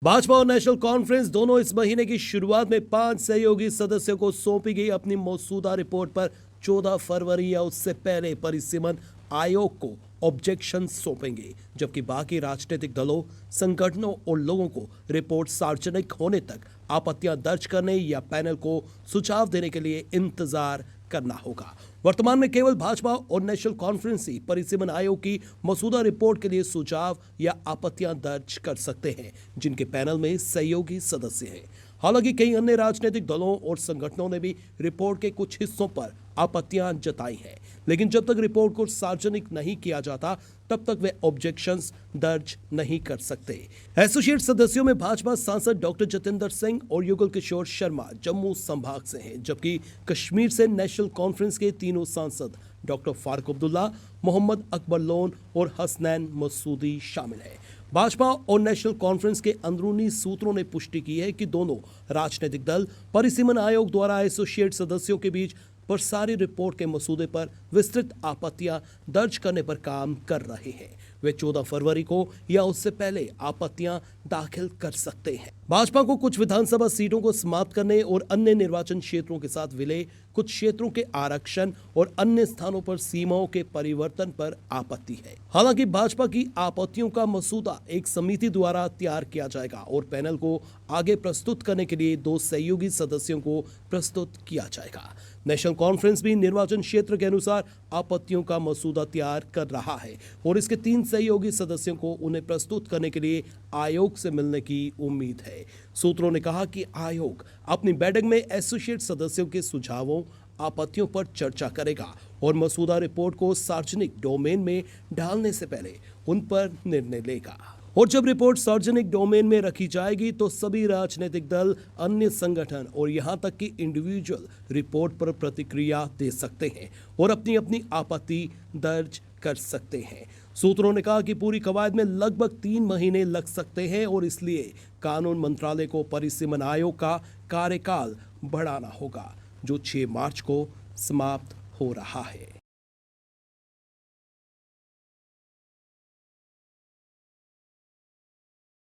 भाजपा और national conference दोनों इस महीने की शुरुआत में 5 सहयोगी सदस्यों को सौंपी गई अपनी मौजूदा रिपोर्ट पर 14 फरवरी या उससे पहले परिसीमन आयोग को ऑब्जेक्शन सौंपेंगे, जबकि बाकी राजनीतिक दलों, संगठनों और लोगों को रिपोर्ट सार्वजनिक होने तक आपत्तियां दर्ज करने या पैनल को सुझाव देने के लिए इंतजार करना होगा। वर्तमान में केवल भाजपा और नेशनल कॉन्फ्रेंस ही परिसीमन आयोग की मसौदा रिपोर्ट के लिए सुझाव या आपत्तियां दर्ज कर सकते हैं, जिनके पैनल में सहयोगी सदस्य हैं। हालांकि कई अन्य राजनीतिक दलों और संगठनों ने भी रिपोर्ट के कुछ हिस्सों पर आपत्तियां जताई हैं, लेकिन जब तक रिपोर्ट को सार्वजनिक नहीं किया जाता तब तक वे ऑब्जेक्शंस दर्ज नहीं कर सकते। एसोसिएट सदस्यों में भाजपा सांसद डॉक्टर जतिंदर सिंह और युगल किशोर शर्मा जम्मू संभाग से हैं, जबकि कश्मीर से नेशनल कॉन्फ्रेंस के तीनों सांसद डॉक्टर फारूक अब्दुल्ला, मोहम्मद अकबर लोन और हसनैन मसूदी शामिल हैं। भाजपा और नेशनल कॉन्फ्रेंस के अंदरूनी सूत्रों ने पुष्टि की है कि दोनों राजनीतिक दल परिसीमन आयोग द्वारा एसोसिएट सदस्यों के बीच प्रसारी रिपोर्ट के मसूदे पर विस्तृत आपत्तियां दर्ज करने पर काम कर रहे हैं। वे 14 फरवरी को या उससे पहले आपत्तियां दाखिल कर सकते हैं। भाजपा को कुछ विधानसभा सीटों को समाप्त करने और अन्य निर्वाचन क्षेत्रों के साथ विलय, कुछ क्षेत्रों के आरक्षण और अन्य स्थानों पर सीमाओं के परिवर्तन पर आपत्ति है। हालांकि भाजपा की आपत्तियों का मसूदा एक समिति द्वारा तैयार किया जाएगा और पैनल को आगे प्रस्तुत करने के लिए 2 सहयोगी सदस्यों को प्रस्तुत किया जाएगा। नेशनल कॉन्फ्रेंस भी निर्वाचन क्षेत्र के अनुसार आपत्तियों का मसूदा तैयार कर रहा है और इसके 3 सहयोगी सदस्यों को उन्हें प्रस्तुत करने के लिए आयोग से मिलने की उम्मीद है। सूत्रों ने कहा कि आयोग अपनी बैठक में एसोसिएट सदस्यों के सुझावों, आपत्तियों पर चर्चा करेगा और मसूदा रिपोर्ट को सार्वजनिक डोमेन में डालने से पहले उन पर निर्णय लेगा। और जब रिपोर्ट सार्वजनिक डोमेन में रखी जाएगी तो सभी राजनीतिक दल, अन्य संगठन और यहां तक कि इंडिविजुअल रिपोर्ट पर प्रतिक्रिया दे सकते हैं और अपनी अपनी आपत्ति दर्ज कर सकते हैं। सूत्रों ने कहा कि पूरी कवायद में लगभग 3 महीने लग सकते हैं और इसलिए कानून मंत्रालय को परिसीमन आयोग का कार्यकाल बढ़ाना होगा, जो 6 मार्च को समाप्त हो रहा है।